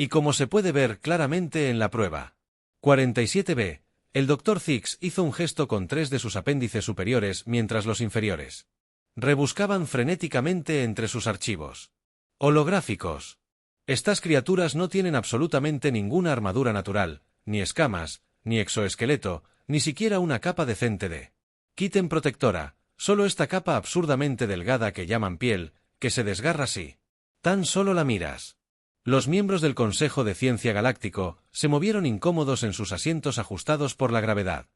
Y como se puede ver claramente en la prueba 47b, el Dr. Thix hizo un gesto con 3 de sus apéndices superiores mientras los inferiores rebuscaban frenéticamente entre sus archivos holográficos. Estas criaturas no tienen absolutamente ninguna armadura natural, ni escamas, ni exoesqueleto, ni siquiera una capa decente de quiten protectora, solo esta capa absurdamente delgada que llaman piel, que se desgarra si tan solo la miras. Los miembros del Consejo de Ciencia Galáctico se movieron incómodos en sus asientos ajustados por la gravedad.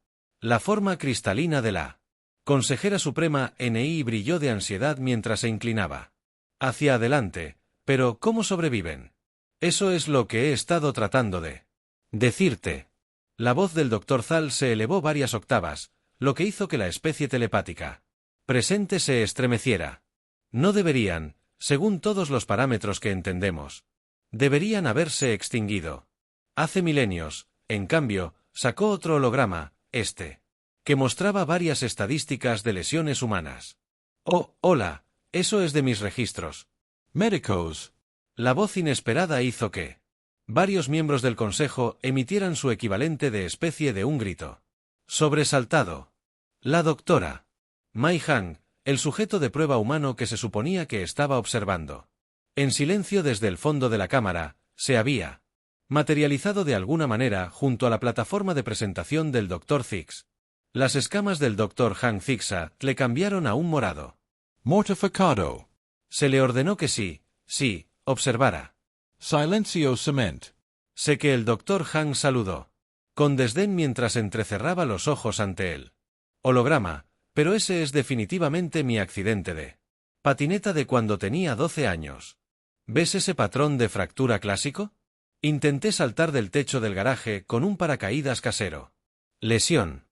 La forma cristalina de la consejera suprema NI brilló de ansiedad mientras se inclinaba hacia adelante. Pero, ¿cómo sobreviven? Eso es lo que he estado tratando de decirte. La voz del Dr. Zal se elevó varias octavas, lo que hizo que la especie telepática presente se estremeciera. No deberían, según todos los parámetros que entendemos. Deberían haberse extinguido. Hace milenios, en cambio, sacó otro holograma, que mostraba varias estadísticas de lesiones humanas. Oh, hola, eso es de mis registros médicos. La voz inesperada hizo que varios miembros del Consejo emitieran su equivalente de especie de un grito sobresaltado. La doctora Mai Hang, el sujeto de prueba humano que se suponía que estaba observando en silencio desde el fondo de la cámara, se había materializado de alguna manera junto a la plataforma de presentación del Dr. Thix. Las escamas del Dr. Hang Thixa le cambiaron a un morado mortificado. Se le ordenó que sí, observara. Silencio cement. Sé que el Dr. Hang saludó con desdén mientras entrecerraba los ojos ante él. Holograma, pero ese es definitivamente mi accidente de patineta de cuando tenía 12 años. ¿Ves ese patrón de fractura clásico? Intenté saltar del techo del garaje con un paracaídas casero. Lesión.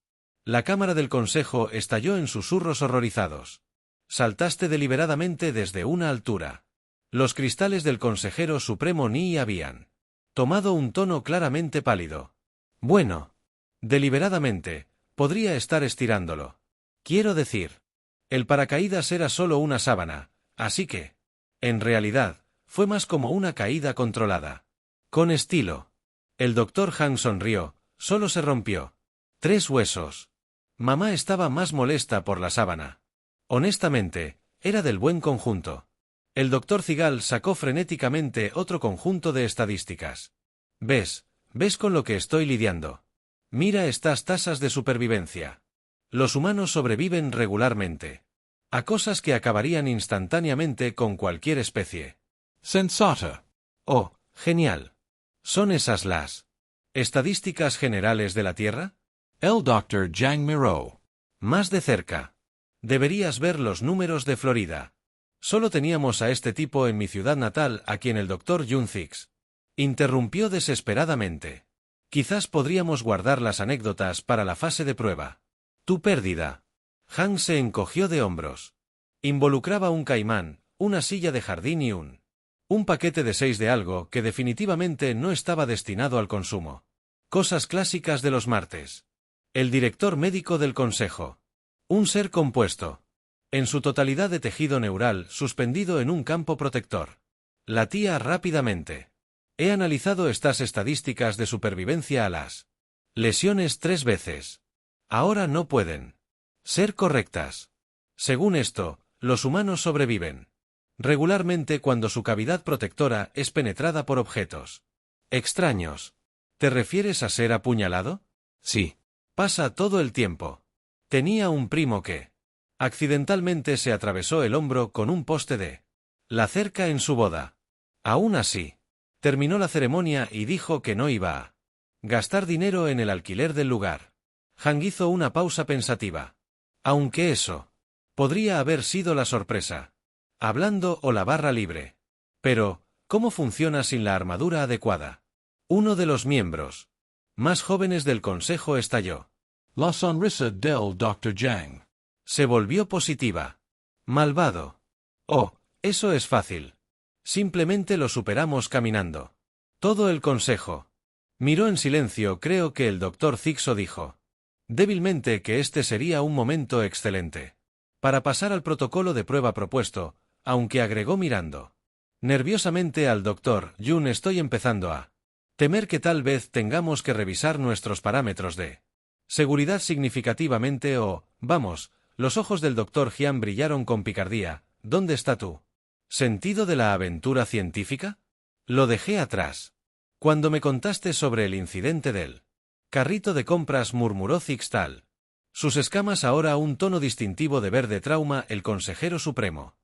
La cámara del consejo estalló en susurros horrorizados. Saltaste deliberadamente desde una altura. Los cristales del consejero supremo Ni habían tomado un tono claramente pálido. Bueno. Deliberadamente, podría estar estirándolo. Quiero decir, el paracaídas era solo una sábana, así que, en realidad, fue más como una caída controlada. Con estilo. El Dr. Hang sonrió, solo se rompió 3 huesos. Mamá estaba más molesta por la sábana. Honestamente, era del buen conjunto. El Dr. Zigal sacó frenéticamente otro conjunto de estadísticas. ¿Ves con lo que estoy lidiando? Mira estas tasas de supervivencia. Los humanos sobreviven regularmente a cosas que acabarían instantáneamente con cualquier especie. Sensata. Oh, genial. ¿Son esas las estadísticas generales de la Tierra? El Dr. Zhang miró más de cerca. Deberías ver los números de Florida. Solo teníamos a este tipo en mi ciudad natal a quien el Dr. Jun Thix interrumpió desesperadamente. Quizás podríamos guardar las anécdotas para la fase de prueba. Tu pérdida. Hang se encogió de hombros. Involucraba un caimán, una silla de jardín y un paquete de 6 de algo que definitivamente no estaba destinado al consumo. Cosas clásicas de los martes. El director médico del consejo. Un ser compuesto en su totalidad de tejido neural suspendido en un campo protector. Latía rápidamente. He analizado estas estadísticas de supervivencia a las lesiones 3 veces. Ahora no pueden ser correctas. Según esto, los humanos sobreviven regularmente cuando su cavidad protectora es penetrada por objetos extraños. ¿Te refieres a ser apuñalado? Sí. Pasa todo el tiempo. Tenía un primo que accidentalmente se atravesó el hombro con un poste de la cerca en su boda. Aún así, terminó la ceremonia y dijo que no iba a gastar dinero en el alquiler del lugar. Hang hizo una pausa pensativa. Aunque eso podría haber sido la sorpresa. Hablando o la barra libre. Pero, ¿cómo funciona sin la armadura adecuada? Uno de los miembros más jóvenes del consejo estalló. La sonrisa del Dr. Zhang se volvió positiva. Malvado. Oh, eso es fácil. Simplemente lo superamos caminando. Todo el consejo miró en silencio. Creo que el Dr. Zixo dijo débilmente que este sería un momento excelente para pasar al protocolo de prueba propuesto, aunque agregó mirando Nerviosamente al doctor Jun estoy empezando a temer que tal vez tengamos que revisar nuestros parámetros de seguridad significativamente o, vamos, los ojos del doctor Jian brillaron con picardía. ¿Dónde está tu sentido de la aventura científica? Lo dejé atrás. Cuando me contaste sobre el incidente del carrito de compras, murmuró Zixtal. Sus escamas ahora un tono distintivo de verde trauma. El consejero supremo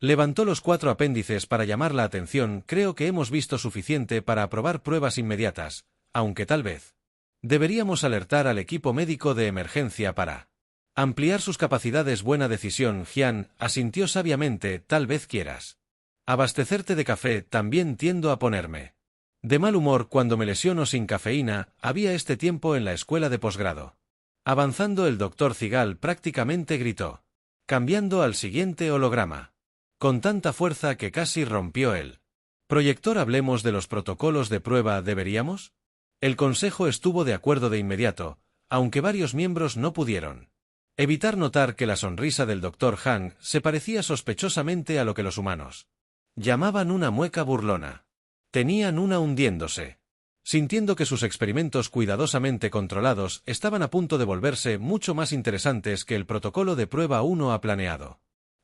levantó los 4 apéndices para llamar la atención. Creo que hemos visto suficiente para aprobar pruebas inmediatas, aunque tal vez deberíamos alertar al equipo médico de emergencia para ampliar sus capacidades. Buena decisión. Jian asintió sabiamente. Tal vez quieras abastecerte de café. También tiendo a ponerme de mal humor cuando me lesiono sin cafeína. Había este tiempo en la escuela de posgrado. Avanzando el doctor Zigal prácticamente gritó, cambiando al siguiente holograma, con tanta fuerza que casi rompió el proyector. Hablemos de los protocolos de prueba. ¿Deberíamos? El consejo estuvo de acuerdo de inmediato, aunque varios miembros no pudieron evitar notar que la sonrisa del Dr. Hang se parecía sospechosamente a lo que los humanos llamaban una mueca burlona. Tenían una hundiéndose, sintiendo que sus experimentos cuidadosamente controlados estaban a punto de volverse mucho más interesantes que el protocolo de prueba 1 ha planeado.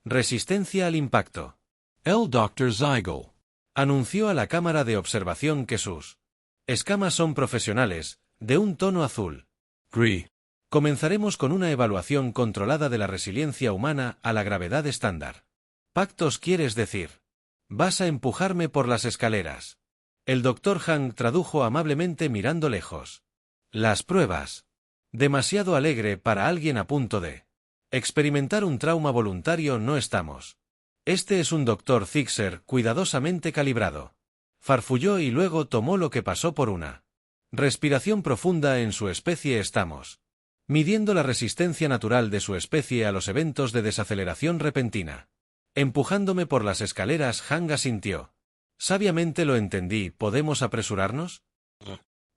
Resistencia al impacto. El Dr. Zygle Anunció a la cámara de observación que sus escamas son profesionales, de un tono azul. Gris. Comenzaremos con una evaluación controlada de la resiliencia humana a la gravedad estándar. ¿Pactos quieres decir? Vas a empujarme por las escaleras. El Dr. Hang tradujo amablemente mirando lejos. Las pruebas. Demasiado alegre para alguien a punto de experimentar un trauma voluntario. No estamos. Este es un Dr. Zixer cuidadosamente calibrado. Farfulló y luego tomó lo que pasó por una respiración profunda. En su especie estamos midiendo la resistencia natural de su especie a los eventos de desaceleración repentina. Empujándome por las escaleras. Hang asintió. Sabiamente lo entendí. ¿Podemos apresurarnos?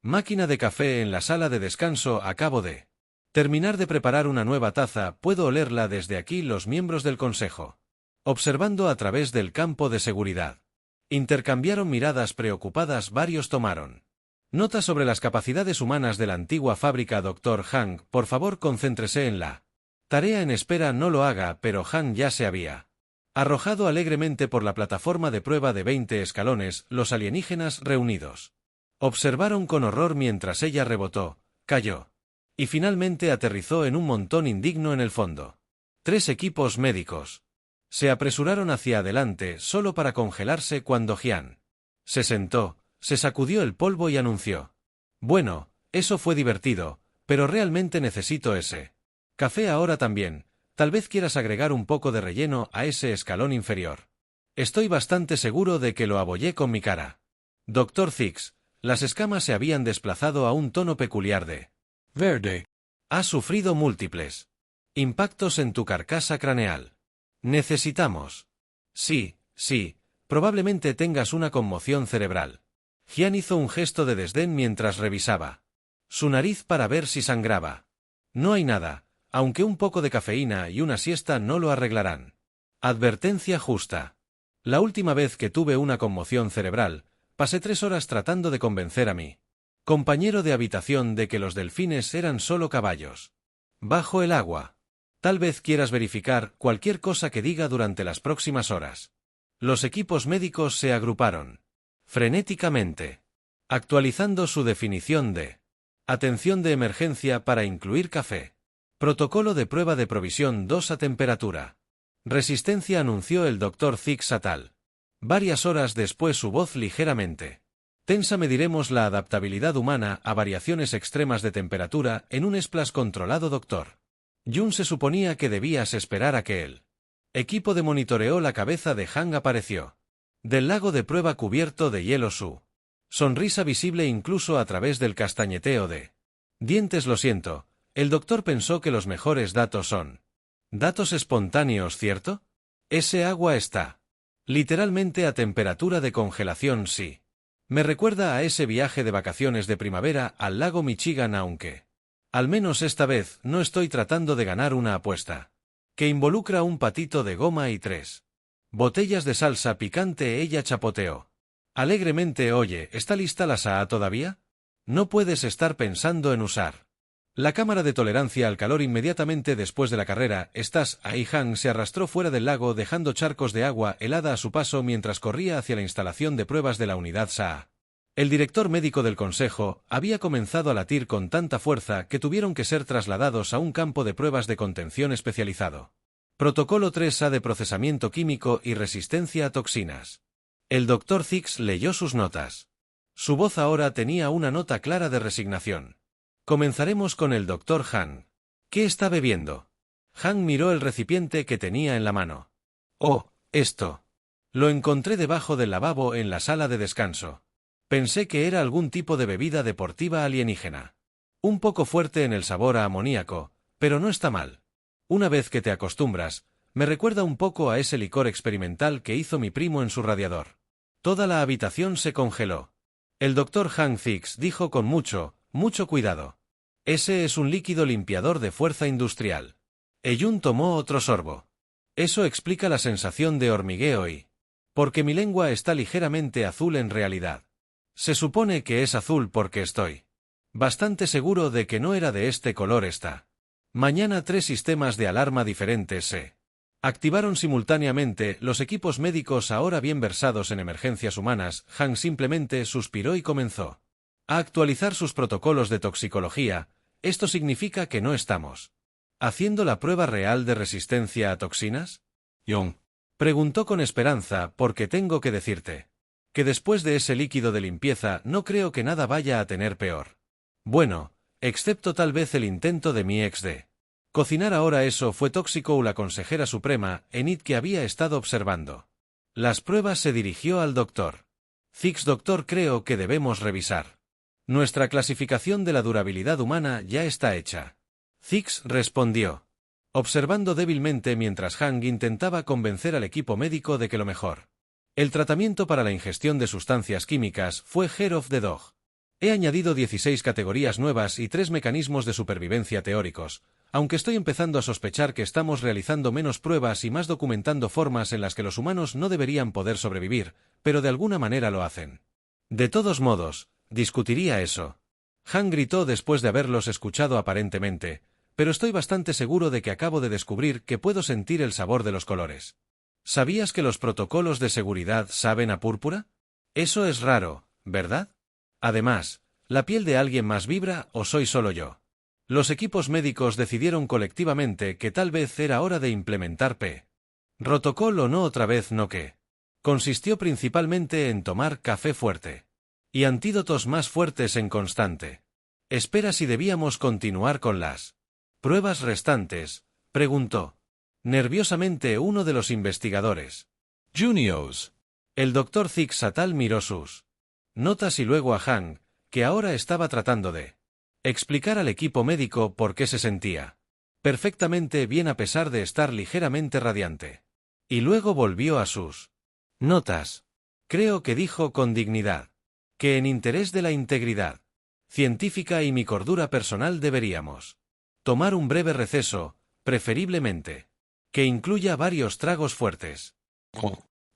Máquina de café en la sala de descanso. Acabo de terminar de preparar una nueva taza. Puedo olerla desde aquí. Los miembros del consejo, observando a través del campo de seguridad, intercambiaron miradas preocupadas. Varios tomaron nota sobre las capacidades humanas de la antigua fábrica. Dr. Hang, por favor concéntrese en la tarea en espera. No lo haga. Pero Hang ya se había arrojado alegremente por la plataforma de prueba de 20 escalones. Los alienígenas reunidos observaron con horror mientras ella rebotó, cayó y finalmente aterrizó en un montón indigno en el fondo. 3 equipos médicos se apresuraron hacia adelante solo para congelarse cuando Jian se sentó, se sacudió el polvo y anunció: bueno, eso fue divertido, pero realmente necesito ese café ahora también. Tal vez quieras agregar un poco de relleno a ese escalón inferior. Estoy bastante seguro de que lo abollé con mi cara. Dr. Zix, las escamas se habían desplazado a un tono peculiar de verde. Has sufrido múltiples impactos en tu carcasa craneal. Necesitamos. Sí, probablemente tengas una conmoción cerebral. Jian hizo un gesto de desdén mientras revisaba su nariz para ver si sangraba. No hay nada. Aunque un poco de cafeína y una siesta no lo arreglarán. Advertencia justa. La última vez que tuve una conmoción cerebral, pasé 3 horas tratando de convencer a mi compañero de habitación de que los delfines eran solo caballos bajo el agua. Tal vez quieras verificar cualquier cosa que diga durante las próximas horas. Los equipos médicos se agruparon frenéticamente, actualizando su definición de atención de emergencia para incluir café. Protocolo de prueba de provisión 2 a temperatura. Resistencia, anunció el Dr. Zix Atal. Varias horas después su voz ligeramente tensa. Mediremos la adaptabilidad humana a variaciones extremas de temperatura en un splash controlado. Dr. Jun, se suponía que debías esperar a que el equipo de monitoreo. La cabeza de Hang apareció del lago de prueba cubierto de hielo. Su sonrisa visible incluso a través del castañeteo de dientes. Lo siento. El doctor pensó que los mejores datos son datos espontáneos, ¿cierto? Ese agua está literalmente a temperatura de congelación. Sí. Me recuerda a ese viaje de vacaciones de primavera al lago Michigan, aunque al menos esta vez no estoy tratando de ganar una apuesta que involucra un patito de goma y 3 Botellas de salsa picante, ella chapoteó. Alegremente, oye, ¿está lista la SAA todavía? No puedes estar pensando en usar la cámara de tolerancia al calor inmediatamente después de la carrera. ¿Estás ahí? Hank se arrastró fuera del lago dejando charcos de agua helada a su paso mientras corría hacia la instalación de pruebas de la unidad SAA. El director médico del consejo había comenzado a latir con tanta fuerza que tuvieron que ser trasladados a un campo de pruebas de contención especializado. Protocolo 3A de procesamiento químico y resistencia a toxinas. El Dr. Thix leyó sus notas. Su voz ahora tenía una nota clara de resignación. Comenzaremos con el Dr. Han. ¿Qué está bebiendo? Han miró el recipiente que tenía en la mano. Oh, esto. Lo encontré debajo del lavabo en la sala de descanso. Pensé que era algún tipo de bebida deportiva alienígena. Un poco fuerte en el sabor a amoníaco, pero no está mal. Una vez que te acostumbras, me recuerda un poco a ese licor experimental que hizo mi primo en su radiador. Toda la habitación se congeló. El Dr. Hank Thix dijo con mucho cuidado. Ese es un líquido limpiador de fuerza industrial. Eyun tomó otro sorbo. Eso explica la sensación de hormigueo y... porque mi lengua está ligeramente azul en realidad. Se supone que es azul porque estoy bastante seguro de que no era de este color esta mañana. 3 sistemas de alarma diferentes se activaron simultáneamente. Los equipos médicos ahora bien versados en emergencias humanas. Hank simplemente suspiró y comenzó a actualizar sus protocolos de toxicología. ¿Esto significa que no estamos haciendo la prueba real de resistencia a toxinas? Young. Preguntó con esperanza, porque tengo que decirte que después de ese líquido de limpieza no creo que nada vaya a tener peor. Bueno, excepto tal vez el intento de mi ex de cocinar ahora. Eso fue tóxico. O la consejera suprema, Enid, que había estado observando las pruebas, se dirigió al doctor Thix. Doctor, creo que debemos revisar nuestra clasificación de la durabilidad humana. Ya está hecha. Thix respondió, observando débilmente mientras Hank intentaba convencer al equipo médico de que lo mejor el tratamiento para la ingestión de sustancias químicas fue Hair of the Dog. He añadido 16 categorías nuevas y 3 mecanismos de supervivencia teóricos, aunque estoy empezando a sospechar que estamos realizando menos pruebas y más documentando formas en las que los humanos no deberían poder sobrevivir, pero de alguna manera lo hacen. De todos modos, discutiría eso. Han gritó después de haberlos escuchado aparentemente, pero estoy bastante seguro de que acabo de descubrir que puedo sentir el sabor de los colores. ¿Sabías que los protocolos de seguridad saben a púrpura? Eso es raro, ¿verdad? Además, ¿la piel de alguien más vibra o soy solo yo? Los equipos médicos decidieron colectivamente que tal vez era hora de implementar protocolo o no otra vez no que consistió principalmente en tomar café fuerte y antídotos más fuertes en constante. Espera, si debíamos continuar con las pruebas restantes, preguntó nerviosamente uno de los investigadores. Juniors. El Dr. Thix Satal miró sus notas y luego a Hank, que ahora estaba tratando de explicar al equipo médico por qué se sentía perfectamente bien a pesar de estar ligeramente radiante. Y luego volvió a sus notas. Creo que dijo con dignidad que en interés de la integridad científica y mi cordura personal deberíamos tomar un breve receso, preferiblemente que incluya varios tragos fuertes.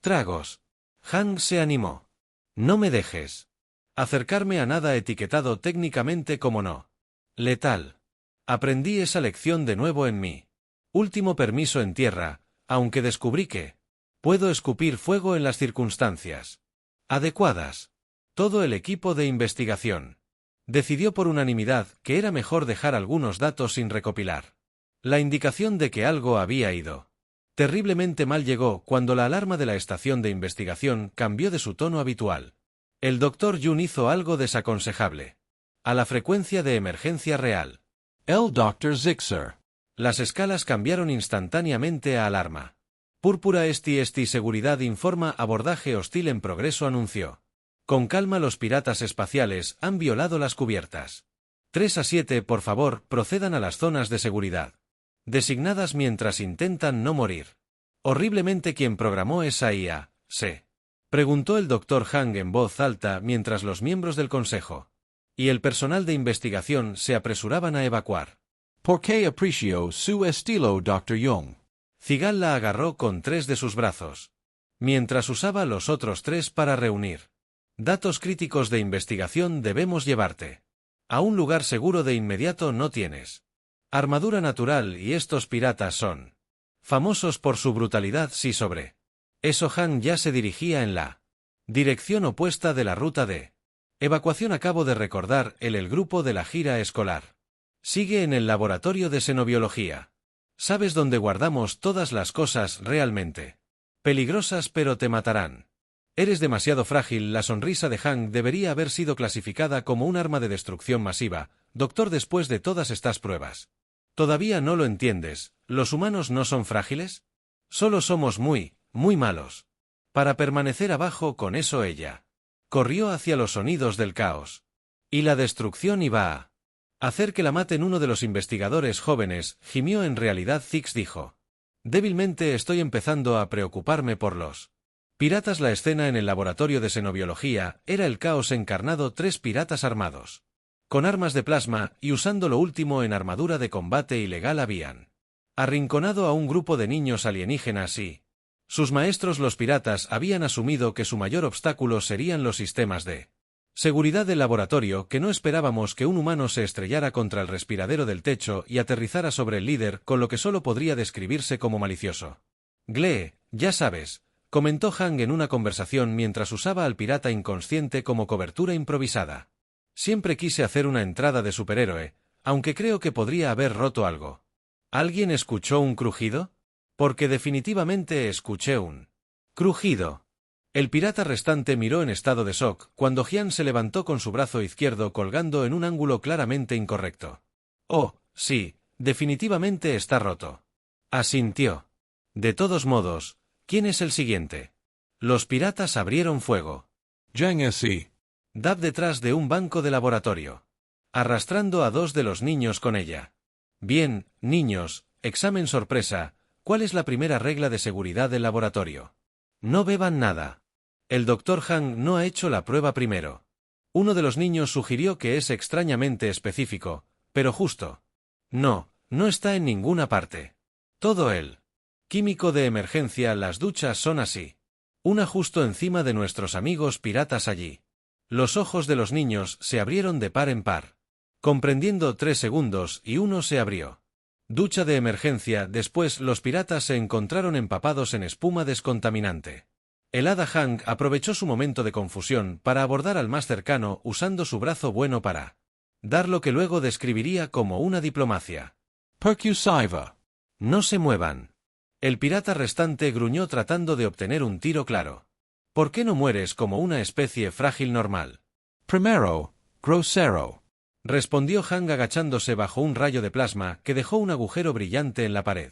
Tragos. Hank se animó. No me dejes acercarme a nada etiquetado técnicamente como no letal. Aprendí esa lección de nuevo en mi último permiso en tierra, aunque descubrí que puedo escupir fuego en las circunstancias adecuadas. Todo el equipo de investigación decidió por unanimidad que era mejor dejar algunos datos sin recopilar. La indicación de que algo había ido terriblemente mal llegó cuando la alarma de la estación de investigación cambió de su tono habitual. El Dr. Yun hizo algo desaconsejable. A la frecuencia de emergencia real. El Dr. Zixer. Las escalas cambiaron instantáneamente a alarma. Púrpura. Esti seguridad informa, abordaje hostil en progreso, anunció. Con calma, los piratas espaciales han violado las cubiertas. 3 a 7, por favor, procedan a las zonas de seguridad designadas mientras intentan no morir. Horriblemente, ¿quién programó esa IA? Se preguntó el Dr. Hank en voz alta mientras los miembros del consejo y el personal de investigación se apresuraban a evacuar. ¿Por qué aprecio su estilo, Dr. Young? Zigal la agarró con 3 de sus brazos. mientras usaba los otros 3 para reunir datos críticos de investigación. Debemos llevarte a un lugar seguro de inmediato. No tienes armadura natural y estos piratas son famosos por su brutalidad. Sí, sobre eso Hank ya se dirigía en la dirección opuesta de la ruta de evacuación. Acabo de recordar el grupo de la gira escolar sigue en el laboratorio de xenobiología. ¿Sabes dónde guardamos todas las cosas realmente peligrosas? Pero te matarán. Eres demasiado frágil. La sonrisa de Hank debería haber sido clasificada como un arma de destrucción masiva. Doctor, después de todas estas pruebas, ¿todavía no lo entiendes? ¿Los humanos no son frágiles? Solo somos muy, muy malos para permanecer abajo. Con eso ella corrió hacia los sonidos del caos y la destrucción iba a hacer que la maten. Uno de los investigadores jóvenes gimió. En realidad, Zix dijo débilmente, estoy empezando a preocuparme por los piratas. La escena en el laboratorio de xenobiología era el caos encarnado. 3 piratas armados con armas de plasma y usando lo último en armadura de combate ilegal habían arrinconado a un grupo de niños alienígenas y sus maestros. Los piratas habían asumido que su mayor obstáculo serían los sistemas de seguridad del laboratorio, que no esperábamos que un humano se estrellara contra el respiradero del techo y aterrizara sobre el líder, con lo que solo podría describirse como malicioso. Glee, ya sabes, comentó Hank en una conversación mientras usaba al pirata inconsciente como cobertura improvisada. Siempre quise hacer una entrada de superhéroe, aunque creo que podría haber roto algo. ¿Alguien escuchó un crujido? Porque definitivamente escuché un crujido. El pirata restante miró en estado de shock cuando Jian se levantó con su brazo izquierdo colgando en un ángulo claramente incorrecto. Oh, sí, definitivamente está roto. Asintió. De todos modos, ¿quién es el siguiente? Los piratas abrieron fuego. Zhang S.E. Dab detrás de un banco de laboratorio, arrastrando a 2 de los niños con ella. Bien, niños, examen sorpresa. ¿Cuál es la primera regla de seguridad del laboratorio? No beban nada. El Dr. Hank no ha hecho la prueba primero. Uno de los niños sugirió que es extrañamente específico, pero justo. No, no está en ninguna parte. Todo el químico de emergencia. Las duchas son así. Una justo encima de nuestros amigos piratas allí. Los ojos de los niños se abrieron de par en par, comprendiendo 3 segundos y uno se abrió. Ducha de emergencia. Después los piratas se encontraron empapados en espuma descontaminante. El hada Hank aprovechó su momento de confusión para abordar al más cercano usando su brazo bueno para dar lo que luego describiría como una diplomacia. Percussiva. No se muevan. El pirata restante gruñó tratando de obtener un tiro claro. ¿Por qué no mueres como una especie frágil normal? Primero, grosero. Respondió Hank agachándose bajo un rayo de plasma que dejó un agujero brillante en la pared.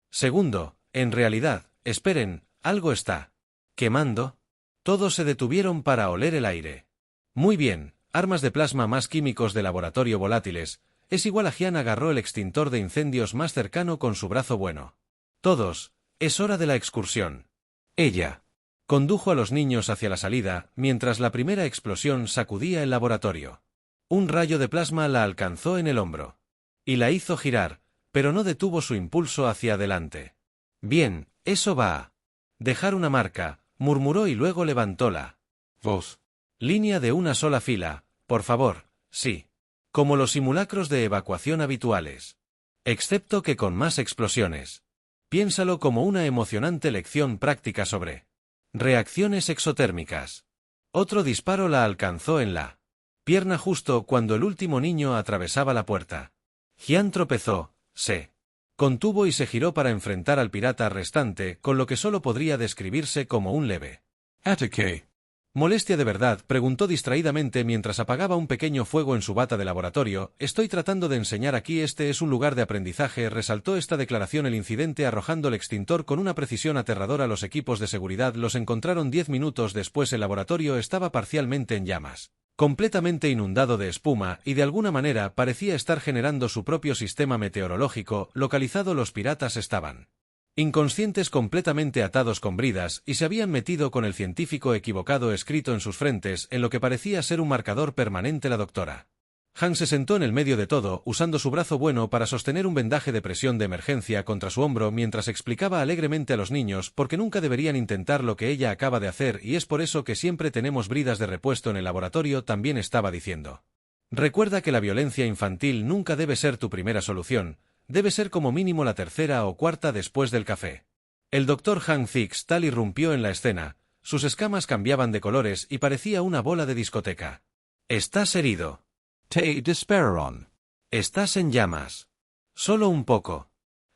Segundo, en realidad, esperen, algo está quemando. Todos se detuvieron para oler el aire. Muy bien, armas de plasma más químicos de laboratorio volátiles. Es igual a Jian agarró el extintor de incendios más cercano con su brazo bueno. Todos, es hora de la excursión. Ella condujo a los niños hacia la salida, mientras la primera explosión sacudía el laboratorio. Un rayo de plasma la alcanzó en el hombro y la hizo girar, pero no detuvo su impulso hacia adelante. Bien, eso va a dejar una marca, murmuró y luego levantó la voz. Línea de una sola fila, por favor, sí. Como los simulacros de evacuación habituales. Excepto que con más explosiones. Piénsalo como una emocionante lección práctica sobre reacciones exotérmicas. Otro disparo la alcanzó en la pierna justo cuando el último niño atravesaba la puerta. Jian tropezó, se contuvo y se giró para enfrentar al pirata restante, con lo que solo podría describirse como un leve Ataque. ¿Molestia de verdad?, preguntó distraídamente mientras apagaba un pequeño fuego en su bata de laboratorio. Estoy tratando de enseñar aquí, este es un lugar de aprendizaje, resaltó esta declaración el incidente arrojando el extintor con una precisión aterradora. Los equipos de seguridad los encontraron 10 minutos después. El laboratorio estaba parcialmente en llamas, completamente inundado de espuma, y de alguna manera parecía estar generando su propio sistema meteorológico localizado. Los piratas estaban inconscientes, completamente atados con bridas, y se habían metido con el científico equivocado escrito en sus frentes en lo que parecía ser un marcador permanente. La doctora Han se sentó en el medio de todo, usando su brazo bueno para sostener un vendaje de presión de emergencia contra su hombro mientras explicaba alegremente a los niños por qué nunca deberían intentar lo que ella acaba de hacer y es por eso que siempre tenemos bridas de repuesto en el laboratorio. También estaba diciendo. Recuerda que la violencia infantil nunca debe ser tu primera solución, debe ser como mínimo la tercera o cuarta después del café. El Dr. Han Thikstal irrumpió en la escena, sus escamas cambiaban de colores y parecía una bola de discoteca. «Estás herido». Te disparon. «Estás en llamas». «Solo un poco».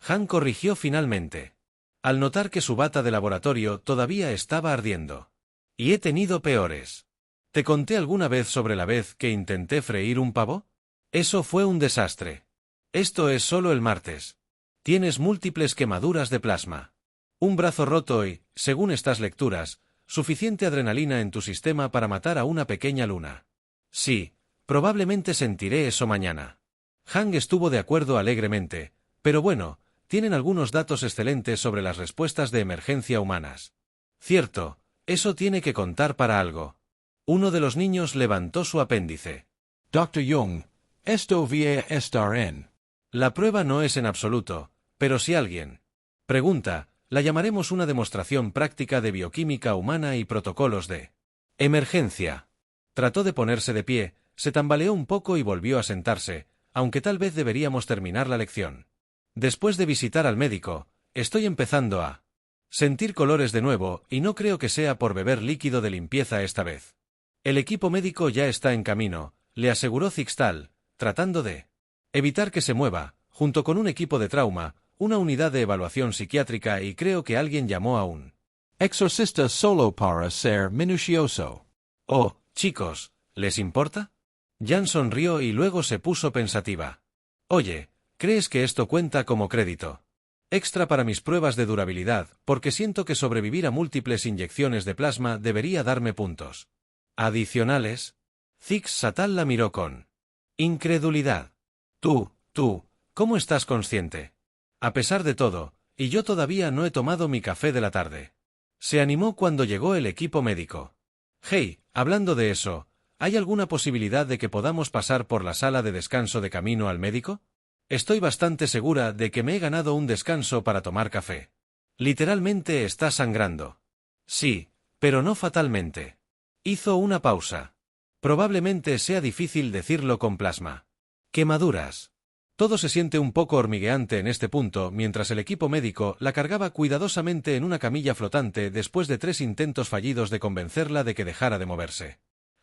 Han corrigió finalmente. Al notar que su bata de laboratorio todavía estaba ardiendo. «Y he tenido peores». ¿Te conté alguna vez sobre la vez que intenté freír un pavo? Eso fue un desastre. Esto es solo el martes. Tienes múltiples quemaduras de plasma. Un brazo roto y, según estas lecturas, suficiente adrenalina en tu sistema para matar a una pequeña luna. Sí, probablemente sentiré eso mañana. Han estuvo de acuerdo alegremente, pero bueno, tienen algunos datos excelentes sobre las respuestas de emergencia humanas. Cierto, eso tiene que contar para algo. Uno de los niños levantó su apéndice. Dr. Young, esto va a estar en. La prueba no es en absoluto, pero si alguien pregunta, la llamaremos una demostración práctica de bioquímica humana y protocolos de emergencia. Trató de ponerse de pie, se tambaleó un poco y volvió a sentarse, aunque tal vez deberíamos terminar la lección. Después de visitar al médico, estoy empezando a sentir colores de nuevo y no creo que sea por beber líquido de limpieza esta vez. El equipo médico ya está en camino, le aseguró Thikstal, tratando de evitar que se mueva, junto con un equipo de trauma, una unidad de evaluación psiquiátrica y creo que alguien llamó a un exorcista solo para ser minucioso. Oh, chicos, ¿les importa? Jan sonrió y luego se puso pensativa. Oye, ¿crees que esto cuenta como crédito extra para mis pruebas de durabilidad, porque siento que sobrevivir a múltiples inyecciones de plasma debería darme puntos adicionales? Thikstal la miró con incredulidad. Tú, ¿cómo estás consciente? A pesar de todo, y yo todavía no he tomado mi café de la tarde. Se animó cuando llegó el equipo médico. Hey, hablando de eso, ¿hay alguna posibilidad de que podamos pasar por la sala de descanso de camino al médico? Estoy bastante segura de que me he ganado un descanso para tomar café. Literalmente está sangrando. Sí, pero no fatalmente. Hizo una pausa. Probablemente sea difícil decirlo con plasma. Quemaduras. Todo se siente un poco hormigueante en este punto mientras el equipo médico la cargaba cuidadosamente en una camilla flotante después de 3 intentos fallidos de convencerla de que dejara de moverse.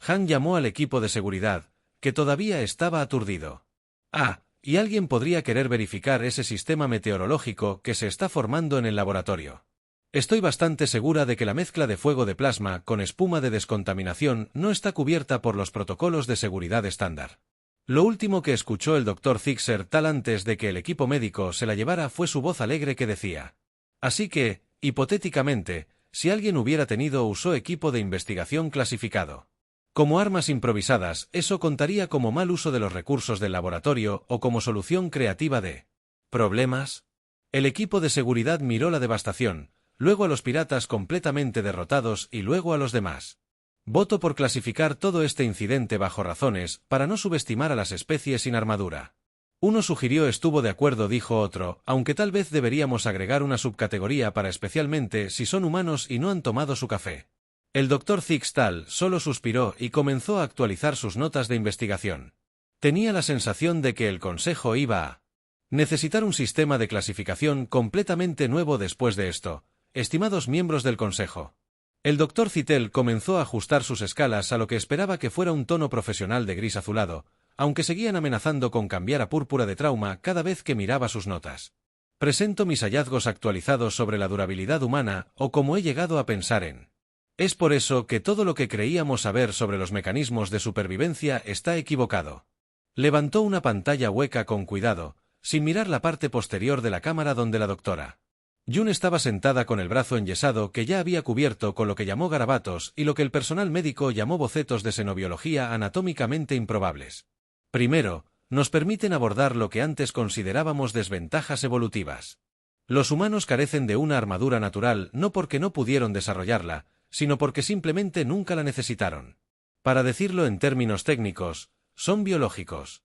Han llamó al equipo de seguridad, que todavía estaba aturdido. Ah, y alguien podría querer verificar ese sistema meteorológico que se está formando en el laboratorio. Estoy bastante segura de que la mezcla de fuego de plasma con espuma de descontaminación no está cubierta por los protocolos de seguridad estándar. Lo último que escuchó el Dr. Thikstal antes de que el equipo médico se la llevara fue su voz alegre que decía. Así que, hipotéticamente, si alguien hubiera tenido o usó equipo de investigación clasificado como armas improvisadas, eso contaría como mal uso de los recursos del laboratorio o como solución creativa de problemas. El equipo de seguridad miró la devastación, luego a los piratas completamente derrotados y luego a los demás. Voto por clasificar todo este incidente bajo razones para no subestimar a las especies sin armadura. Uno sugirió estuvo de acuerdo, dijo otro, aunque tal vez deberíamos agregar una subcategoría para especialmente si son humanos y no han tomado su café. El Dr. Thikstal solo suspiró y comenzó a actualizar sus notas de investigación. Tenía la sensación de que el consejo iba a necesitar un sistema de clasificación completamente nuevo después de esto, estimados miembros del consejo. El Dr. Thikstal comenzó a ajustar sus escalas a lo que esperaba que fuera un tono profesional de gris azulado, aunque seguían amenazando con cambiar a púrpura de trauma cada vez que miraba sus notas. Presento mis hallazgos actualizados sobre la durabilidad humana o como he llegado a pensar en. Es por eso que todo lo que creíamos saber sobre los mecanismos de supervivencia está equivocado. Levantó una pantalla hueca con cuidado, sin mirar la parte posterior de la cámara donde la doctora Jun estaba sentada con el brazo enyesado que ya había cubierto con lo que llamó garabatos y lo que el personal médico llamó bocetos de xenobiología anatómicamente improbables. Primero, nos permiten abordar lo que antes considerábamos desventajas evolutivas. Los humanos carecen de una armadura natural no porque no pudieron desarrollarla, sino porque simplemente nunca la necesitaron. Para decirlo en términos técnicos, Son biológicos.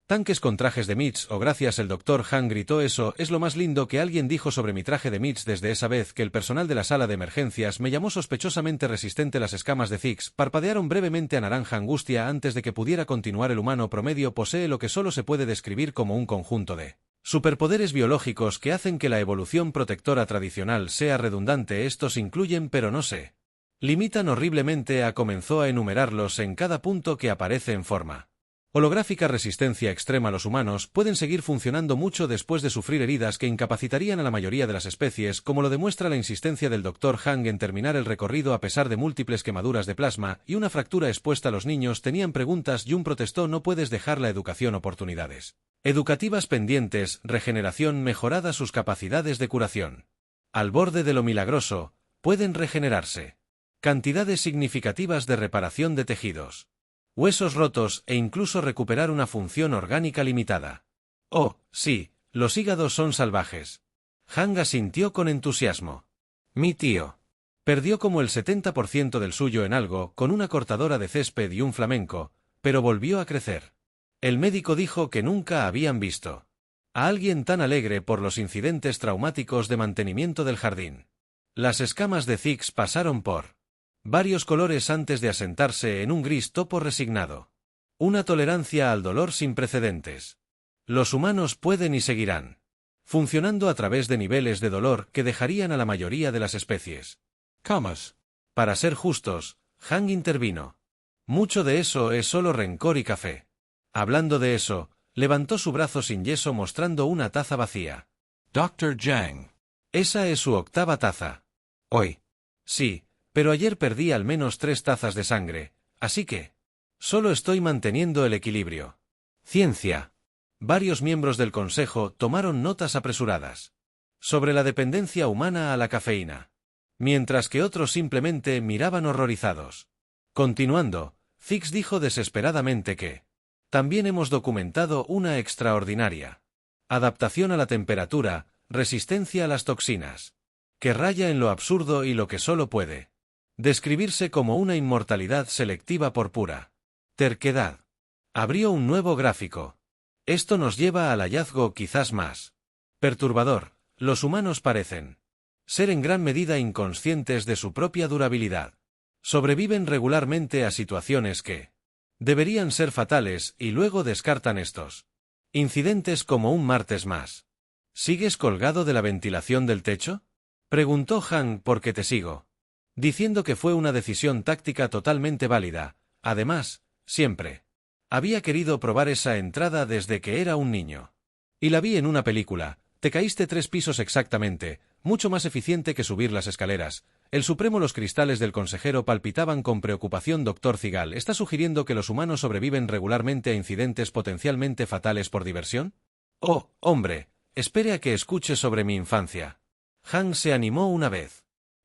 Tanques con trajes de Mitch o gracias el Dr. Han gritó eso es lo más lindo que alguien dijo sobre mi traje de Mitch desde esa vez que el personal de la sala de emergencias me llamó sospechosamente resistente. Las escamas de Zix parpadearon brevemente a naranja angustia antes de que pudiera continuar. El humano promedio posee lo que solo se puede describir como un conjunto de superpoderes biológicos que hacen que la evolución protectora tradicional sea redundante. Estos incluyen pero no se limitan horriblemente a comenzó a enumerarlos en cada punto que aparece en forma holográfica. Resistencia extrema. Los humanos pueden seguir funcionando mucho después de sufrir heridas que incapacitarían a la mayoría de las especies, como lo demuestra la insistencia del Dr. Han en terminar el recorrido a pesar de múltiples quemaduras de plasma y una fractura expuesta. Los niños tenían preguntas. Jun protestó: no puedes dejar la educación oportunidades educativas pendientes. Regeneración mejorada. Sus capacidades de curación al borde de lo milagroso pueden regenerarse cantidades significativas de reparación de tejidos, huesos rotos e incluso recuperar una función orgánica limitada. Oh, sí, los hígados son salvajes. Han asintió con entusiasmo. Mi tío perdió como el 70% del suyo en algo, con una cortadora de césped y un flamenco, pero volvió a crecer. El médico dijo que nunca habían visto a alguien tan alegre por los incidentes traumáticos de mantenimiento del jardín. Las escamas de Zix pasaron por varios colores antes de asentarse en un gris topo resignado. Una tolerancia al dolor sin precedentes. Los humanos pueden y seguirán funcionando a través de niveles de dolor que dejarían a la mayoría de las especies. Camas. Para ser justos, Han intervino. Mucho de eso es solo rencor y café. Hablando de eso, levantó su brazo sin yeso mostrando una taza vacía. Dr. Zhang. Esa es su octava taza. Hoy. Sí. Pero ayer perdí al menos 3 tazas de sangre, así que solo estoy manteniendo el equilibrio. Ciencia. Varios miembros del consejo tomaron notas apresuradas sobre la dependencia humana a la cafeína, mientras que otros simplemente miraban horrorizados. Continuando, Zix dijo desesperadamente que también hemos documentado una extraordinaria adaptación a la temperatura, resistencia a las toxinas, que raya en lo absurdo y lo que solo puede describirse como una inmortalidad selectiva por pura terquedad. Abrió un nuevo gráfico. Esto nos lleva al hallazgo quizás más perturbador. Los humanos parecen ser en gran medida inconscientes de su propia durabilidad. Sobreviven regularmente a situaciones que deberían ser fatales y luego descartan estos incidentes como un martes más. ¿Sigues colgado de la ventilación del techo?, preguntó Han. Porque te sigo diciendo que fue una decisión táctica totalmente válida. Además, siempre había querido probar esa entrada desde que era un niño. Y la vi en una película. Te caíste 3 pisos exactamente, mucho más eficiente que subir las escaleras. El Supremo. Los cristales del consejero palpitaban con preocupación. Dr. Zigal, ¿está sugiriendo que los humanos sobreviven regularmente a incidentes potencialmente fatales por diversión? Oh, hombre, espere a que escuche sobre mi infancia. Han se animó una vez.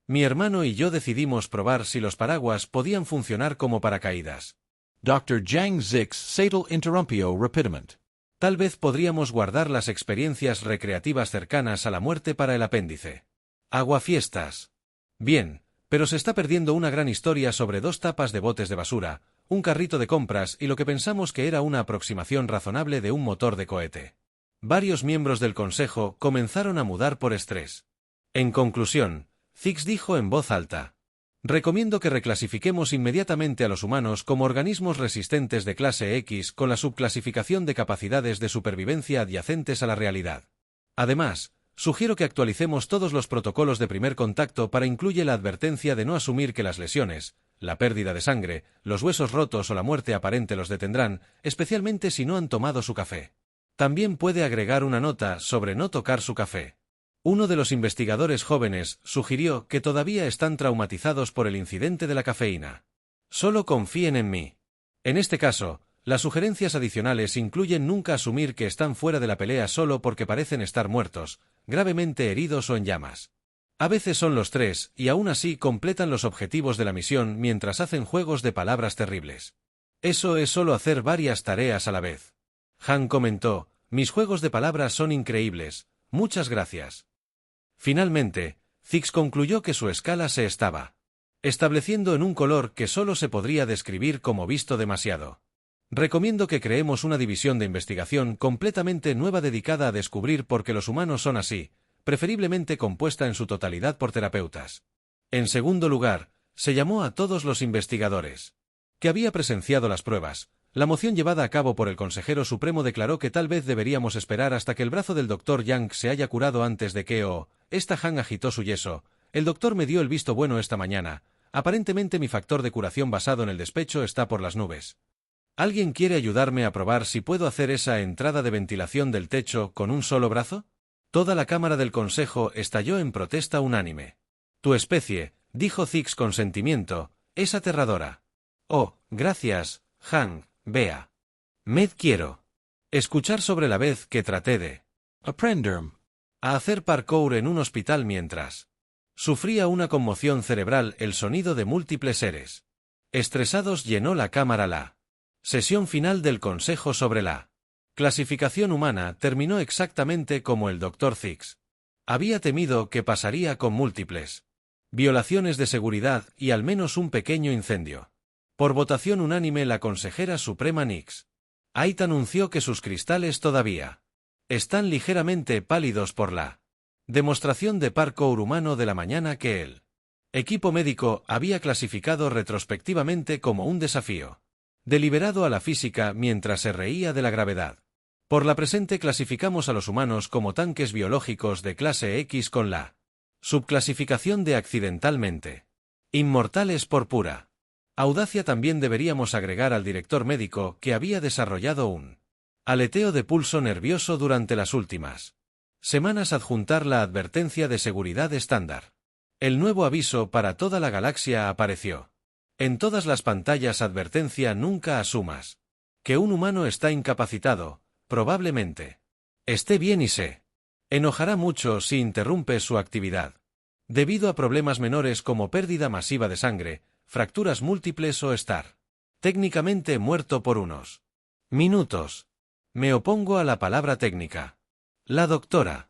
Mi hermano y yo decidimos probar si los paraguas podían funcionar como paracaídas. Dr. Zhang Zix Satel Interrumpio Rapidement. Tal vez podríamos guardar las experiencias recreativas cercanas a la muerte para el apéndice. Aguafiestas. Bien, pero se está perdiendo una gran historia sobre 2 tapas de botes de basura, un carrito de compras y lo que pensamos que era una aproximación razonable de un motor de cohete. Varios miembros del consejo comenzaron a mudar por estrés. En conclusión, Zix dijo en voz alta: recomiendo que reclasifiquemos inmediatamente a los humanos como organismos resistentes de clase X con la subclasificación de capacidades de supervivencia adyacentes a la realidad. Además, sugiero que actualicemos todos los protocolos de primer contacto para incluir la advertencia de no asumir que las lesiones, la pérdida de sangre, los huesos rotos o la muerte aparente los detendrán, especialmente si no han tomado su café. También puede agregar una nota sobre no tocar su café. Uno de los investigadores jóvenes sugirió que todavía están traumatizados por el incidente de la cafeína. Solo confíen en mí. En este caso, las sugerencias adicionales incluyen nunca asumir que están fuera de la pelea solo porque parecen estar muertos, gravemente heridos o en llamas. A veces son los 3 y aún así completan los objetivos de la misión mientras hacen juegos de palabras terribles. Eso es solo hacer varias tareas a la vez. Han comentó: mis juegos de palabras son increíbles, muchas gracias. Finalmente, Zix concluyó que su escala se estaba estableciendo en un color que solo se podría describir como visto demasiado. Recomiendo que creemos una división de investigación completamente nueva dedicada a descubrir por qué los humanos son así, preferiblemente compuesta en su totalidad por terapeutas. En segundo lugar, se llamó a todos los investigadores que había presenciado las pruebas. La moción llevada a cabo por el consejero supremo declaró que tal vez deberíamos esperar hasta que el brazo del Dr. Yang se haya curado antes de que esta Han agitó su yeso. El doctor me dio el visto bueno esta mañana. Aparentemente mi factor de curación basado en el despecho está por las nubes. ¿Alguien quiere ayudarme a probar si puedo hacer esa entrada de ventilación del techo con un solo brazo? Toda la cámara del consejo estalló en protesta unánime. Tu especie, dijo Zix con sentimiento, es aterradora. Oh, gracias, Han, vea. Quiero escuchar sobre la vez que traté de aprender a hacer parkour en un hospital mientras sufría una conmoción cerebral. El sonido de múltiples seres estresados llenó la cámara. La sesión final del consejo sobre la clasificación humana terminó exactamente como el Dr. Zix había temido que pasaría, con múltiples violaciones de seguridad y al menos un pequeño incendio. Por votación unánime, la consejera suprema Nix Ait anunció que sus cristales todavía están ligeramente pálidos por la demostración de parkour humano de la mañana que el equipo médico había clasificado retrospectivamente como un desafío deliberado a la física mientras se reía de la gravedad. Por la presente clasificamos a los humanos como tanques biológicos de clase X con la subclasificación de accidentalmente inmortales por pura audacia. También deberíamos agregar al director médico que había desarrollado un aleteo de pulso nervioso durante las últimas semanas. Adjuntar la advertencia de seguridad estándar. El nuevo aviso para toda la galaxia apareció en todas las pantallas. Advertencia: nunca asumas que un humano está incapacitado, probablemente esté bien y se enojará mucho si interrumpes su actividad, debido a problemas menores como pérdida masiva de sangre, fracturas múltiples o estar técnicamente muerto por unos minutos. Me opongo a la palabra técnica. La doctora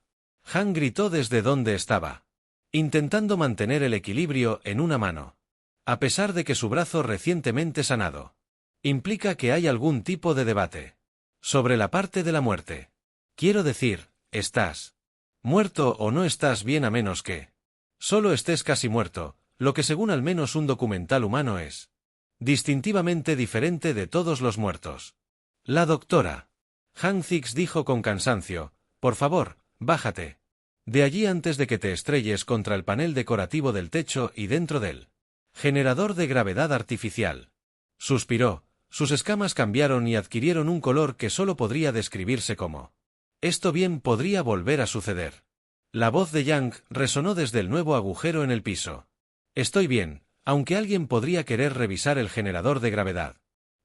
Han gritó desde donde estaba, intentando mantener el equilibrio en una mano. A pesar de que su brazo recientemente sanado implica que hay algún tipo de debate sobre la parte de la muerte. Quiero decir, ¿estás muerto o no estás bien, a menos que solo estés casi muerto, lo que según al menos un documental humano es distintivamente diferente de todos los muertos? La doctora Han Zix dijo con cansancio: por favor, bájate de allí antes de que te estrelles contra el panel decorativo del techo y dentro del generador de gravedad artificial. Suspiró, sus escamas cambiaron y adquirieron un color que solo podría describirse como: esto bien podría volver a suceder. La voz de Yang resonó desde el nuevo agujero en el piso. Estoy bien, aunque alguien podría querer revisar el generador de gravedad.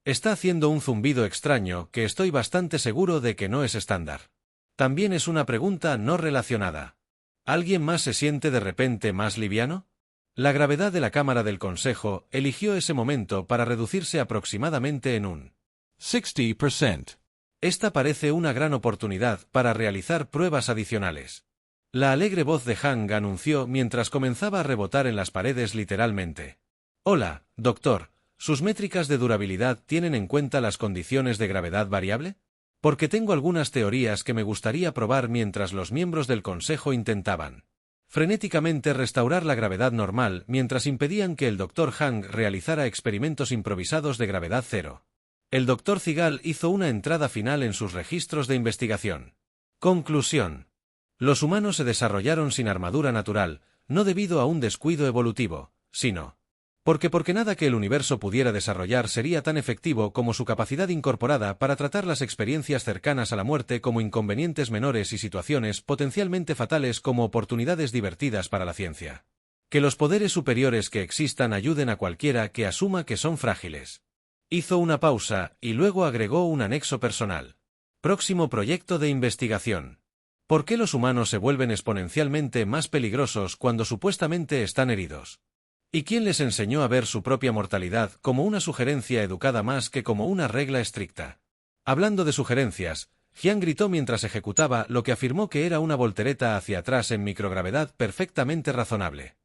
Está haciendo un zumbido extraño que estoy bastante seguro de que no es estándar. También es una pregunta no relacionada. ¿Alguien más se siente de repente más liviano? La gravedad de la Cámara del Consejo eligió ese momento para reducirse aproximadamente en un 60%. Esta parece una gran oportunidad para realizar pruebas adicionales. La alegre voz de Hang anunció mientras comenzaba a rebotar en las paredes literalmente. Hola, doctor, ¿sus métricas de durabilidad tienen en cuenta las condiciones de gravedad variable? Porque tengo algunas teorías que me gustaría probar mientras los miembros del Consejo intentaban frenéticamente restaurar la gravedad normal mientras impedían que el Dr. Hang realizara experimentos improvisados de gravedad cero. El Dr. Zigal hizo una entrada final en sus registros de investigación. Conclusión. Los humanos se desarrollaron sin armadura natural, no debido a un descuido evolutivo, sino porque nada que el universo pudiera desarrollar sería tan efectivo como su capacidad incorporada para tratar las experiencias cercanas a la muerte como inconvenientes menores y situaciones potencialmente fatales como oportunidades divertidas para la ciencia. Que los poderes superiores que existan ayuden a cualquiera que asuma que son frágiles. Hizo una pausa y luego agregó un anexo personal. Próximo proyecto de investigación. ¿Por qué los humanos se vuelven exponencialmente más peligrosos cuando supuestamente están heridos? ¿Y quién les enseñó a ver su propia mortalidad como una sugerencia educada más que como una regla estricta? Hablando de sugerencias, Jian gritó mientras ejecutaba lo que afirmó que era una voltereta hacia atrás en microgravedad perfectamente razonable.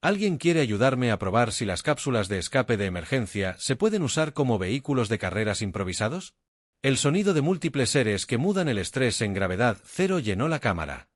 ¿Alguien quiere ayudarme a probar si las cápsulas de escape de emergencia se pueden usar como vehículos de carreras improvisados? El sonido de múltiples seres que mudan el estrés en gravedad cero llenó la cámara.